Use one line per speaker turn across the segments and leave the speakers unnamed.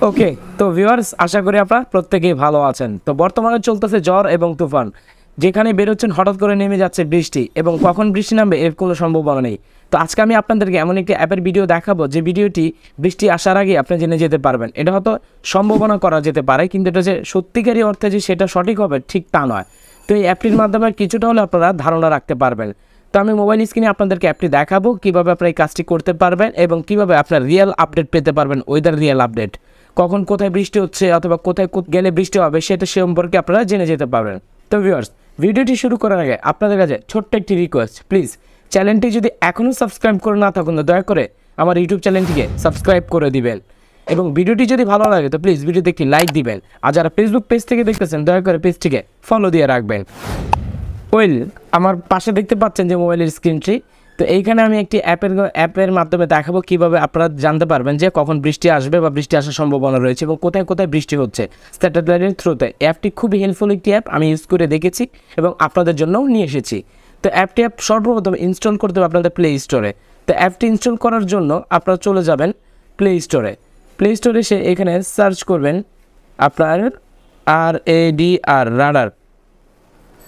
ওকে, তো ভিউয়ার্স, আশা করি আপনারা প্রত্যেকেই ভালো আছেন। তো বর্তমানে চলতেছে ঝড় এবং তুফান, যেখানে বেরোচ্ছেন হঠাৎ করে নেমে যাচ্ছে বৃষ্টি, এবং কখন বৃষ্টি নামবে এর কোনো সম্ভাবনা নেই। তো আজকে আমি আপনাদেরকে এমন একটি অ্যাপের ভিডিও দেখাবো যে ভিডিওটি বৃষ্টি আসার আগে আপনি জেনে যেতে পারবেন। এটা হয়তো সম্ভাবনা করা যেতে পারে, কিন্তু এটা যে সত্যিকারই অর্থে যে সেটা সঠিক হবে ঠিক তা নয়। তো এই অ্যাপটির মাধ্যমে কিছুটা হলে আপনারা ধারণা রাখতে পারবেন। তো আমি মোবাইল স্ক্রিনে আপনাদেরকে অ্যাপটি দেখাবো, কীভাবে আপনারা এই কাজটি করতে পারবেন এবং কীভাবে আপনার রিয়েল আপডেট পেতে পারবেন, ওয়েদার রিয়েল আপডেট। কখন কোথায় বৃষ্টি হচ্ছে অথবা কোথায় গেলে বৃষ্টি হবে সেটা সম্পর্কে আপনারা জেনে যেতে পারবেন। তো ভিউয়ার্স, ভিডিওটি শুরু করার আগে আপনাদের কাছে ছোট্ট একটি রিকোয়েস্ট, প্লিজ চ্যানেলটি যদি এখনও সাবস্ক্রাইব করে না থাকুন, দয়া করে আমার ইউটিউব চ্যানেলটিকে সাবস্ক্রাইব করে দিবেন, এবং ভিডিওটি যদি ভালো লাগে তো প্লিজ ভিডিওতে একটি লাইক দিবেন। আর যারা ফেসবুক পেজ থেকে দেখতেছেন দয়া করে পেজটিকে ফলো দিয়ে রাখবেন। ওয়েল, আমার পাশে দেখতে পাচ্ছেন যে মোবাইলের স্ক্রিনটি, তো এইখানে আমি একটি অ্যাপের মাধ্যমে দেখাবো কীভাবে আপনারা জানতে পারবেন যে কখন বৃষ্টি আসবে বা বৃষ্টি আসার সম্ভাবনা রয়েছে এবং কোথায় কোথায় বৃষ্টি হচ্ছে স্যাটেলাইটের থ্রুতে। অ্যাপটি খুবই হেল্পফুল একটি অ্যাপ, আমি ইউজ করে দেখেছি এবং আপনাদের জন্যও নিয়ে এসেছি। তো অ্যাপটি সর্বপ্রথম ইনস্টল করতে হবে আপনাদের প্লে স্টোরে। তো অ্যাপটি ইনস্টল করার জন্য আপনারা চলে যাবেন প্লে স্টোরে। প্লে স্টোরে এসে এখানে সার্চ করবেন আপনার রাডার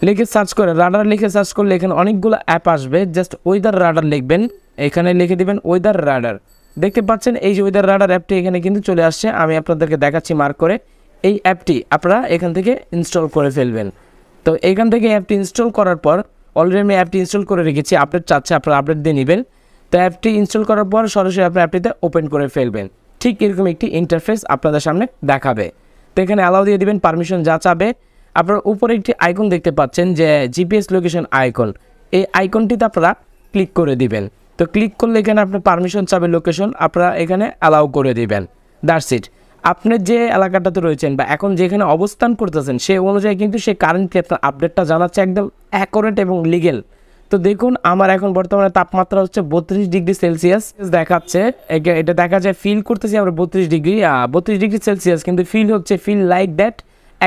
লিখে সার্চ করে, রাডার লিখে সার্চ করলে এখানে অনেকগুলো অ্যাপ আসবে। জাস্ট ওয়েদার রাডার লিখবেন, এখানে লিখে দিবেন ওয়েদার রাডার। দেখতে পাচ্ছেন এই যে ওয়েদার রাডার অ্যাপটি এখানে কিন্তু চলে আসছে, আমি আপনাদেরকে দেখাচ্ছি মার্ক করে। এই অ্যাপটি আপনারা এখান থেকে ইনস্টল করে ফেলবেন। তো এখান থেকে অ্যাপটি ইনস্টল করার পর, অলরেডি আমি অ্যাপটি ইনস্টল করে রেখেছি, আপডেট চাচ্ছে আপনারা আপডেট দিয়ে নেবেন। তো অ্যাপটি ইনস্টল করার পর সরাসরি আপনার অ্যাপটিতে ওপেন করে ফেলবেন। ঠিক এরকম একটি ইন্টারফেস আপনাদের সামনে দেখাবে। তো এখানে অ্যালাউ দিয়ে দিবেন, পারমিশন যা চাবে। আপনারা উপরে একটি আইকন দেখতে পাচ্ছেন যে জিপিএস লোকেশন আইকন, এই আইকনটিতে আপনারা ক্লিক করে দিবেন। তো ক্লিক করলে এখানে আপনার পারমিশন চাবে লোকেশন, আপনারা এখানে অ্যালাউ করে দিবেন। That's it. আপনি যে এলাকাটাতে রয়েছেন বা এখন যেখানে অবস্থান করতেছেন সেই অনুযায়ী কিন্তু সেই কারেন্টলি আপনার আপডেটটা জানাচ্ছে একদম অ্যাকুরেট এবং লিগেল। তো দেখুন, আমার এখন বর্তমানে তাপমাত্রা হচ্ছে 32 ডিগ্রি সেলসিয়াস দেখাচ্ছে। এটা দেখা যায়, ফিল করতেছি আমরা 32 ডিগ্রি সেলসিয়াস, কিন্তু ফিল লাইক দ্যাট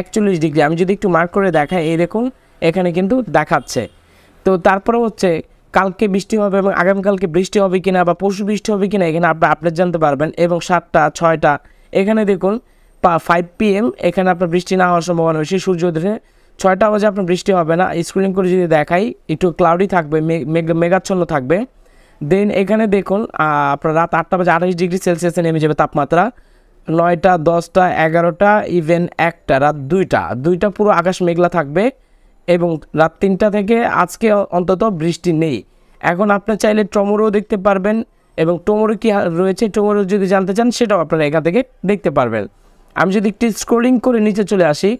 41 ডিগ্রি। আমি যদি একটু মার্ক করে দেখাই, এই দেখুন এখানে কিন্তু দেখাচ্ছে। তো তারপরে হচ্ছে কালকে বৃষ্টি হবে এবং আগামীকালকে বৃষ্টি হবে কিনা বা পরশু বৃষ্টি হবে কিনা এখানে আপনি আপডেট জানতে পারবেন। এবং 7টা 6টা এখানে দেখুন 5 PM এখানে আপনার বৃষ্টি না হওয়ার সম্ভাবনা বেশি। সূর্য উঠে 6টা বাজে আপনার বৃষ্টি হবে না। স্ক্রলিং করে যদি দেখাই, একটু ক্লাউডি থাকবে, মেঘাচ্ছন্ন থাকবে। দেন এখানে দেখুন আপনার রাত 8টা বাজে 28 ডিগ্রি সেলসিয়াসে নেমে যাবে তাপমাত্রা। 9টা 10টা 11টা ইভেন 1টা রাত 2টা পুরো আকাশ মেঘলা থাকবে। এবং রাত 3টা থেকে আজকে অন্তত বৃষ্টি নেই। এখন আপনি চাইলে টমোরও দেখতে পারবেন, এবং টমোরো কি রয়েছে টমোরো যদি জানতে চান সেটাও আপনারা এখান থেকে দেখতে পারবেন। আমি যদি একটু স্ক্রলিং করে নিচে চলে আসি,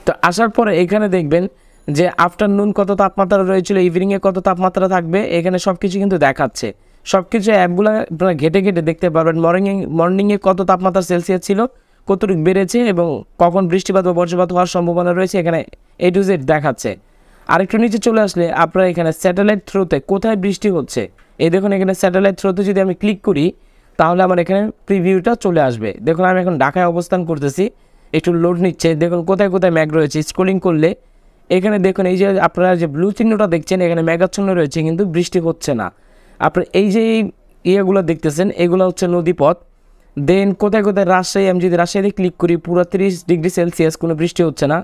তো আসার পরে এখানে দেখবেন যে আফটারনুন কত তাপমাত্রা রয়েছিল, ইভিনিংয়ে কত তাপমাত্রা থাকবে, এখানে সব কিছু কিন্তু দেখাচ্ছে। সব কিছু অ্যাপগুলো আপনারা ঘেটে দেখতে পারবেন। মর্নিংয়ে কত তাপমাত্রা সেলসিয়াস ছিল, কতটুকু বেড়েছে এবং কখন বৃষ্টিপাত বা বজ্রপাত হওয়ার সম্ভাবনা রয়েছে, এখানে A to Z দেখাচ্ছে। আরেকটু নিচে চলে আসলে আপনারা এখানে স্যাটেলাইট থ্রুতে কোথায় বৃষ্টি হচ্ছে, এই দেখুন এখানে স্যাটেলাইট থ্রুতে যদি আমি ক্লিক করি তাহলে আমার এখানে প্রিভিউটা চলে আসবে। দেখুন আমি এখন ঢাকায় অবস্থান করতেছি, একটু লোড নিচ্ছে। দেখুন কোথায় কোথায় মেঘ রয়েছে। স্ক্রলিং করলে এখানে দেখুন এই যে আপনারা যে ব্লু চিহ্নটা দেখছেন, এখানে মেঘাচ্ছন্ন রয়েছে কিন্তু বৃষ্টি হচ্ছে না। আপনার এই যে ইয়েগুলো দেখতেছেন এগুলো হচ্ছে নদীপথ। দেন কোথায় কোথায় রাজশাহী, আমি যদি রাজশাহীতে ক্লিক করি পুরো 30 ডিগ্রি সেলসিয়াস, কোনো বৃষ্টি হচ্ছে না।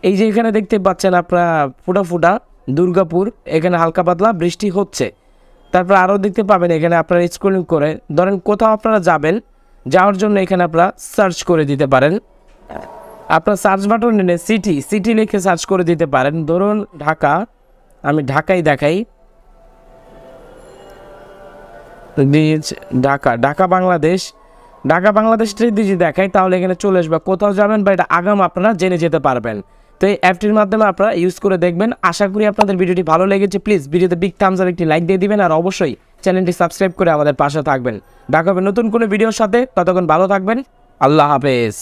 এই যে এখানে দেখতে পাচ্ছেন আপনারা ফুটা দুর্গাপুর, এখানে হালকা পাতলা বৃষ্টি হচ্ছে। তারপর আরও দেখতে পাবেন এখানে আপনারা স্ক্রলিং করে ধরেন কোথাও আপনারা যাওয়ার জন্য এখানে আপনারা সার্চ করে দিতে পারেন। আপনার সার্চ বাটন এনে সিটি লিখে সার্চ করে দিতে পারেন। ধরুন ঢাকা, আমি ঢাকাই দেখাই, ঢাকা বাংলাদেশটা যদি দেখাই তাহলে এখানে চলে আসবে। কোথাও যাবেন বা এটা আগাম আপনারা জেনে যেতে পারবেন। তো এই অ্যাপটির মাধ্যমে আপনারা ইউজ করে দেখবেন। আশা করি আপনাদের ভিডিওটি ভালো লেগেছে। প্লিজ ভিডিওতে বিগ থামস আপ একটি লাইক দিয়ে দিবেন, আর অবশ্যই চ্যানেলটি সাবস্ক্রাইব করে আমাদের পাশে থাকবেন। দেখা হবে নতুন কোনো ভিডিওর সাথে, ততক্ষণ ভালো থাকবেন। আল্লাহ হাফেজ।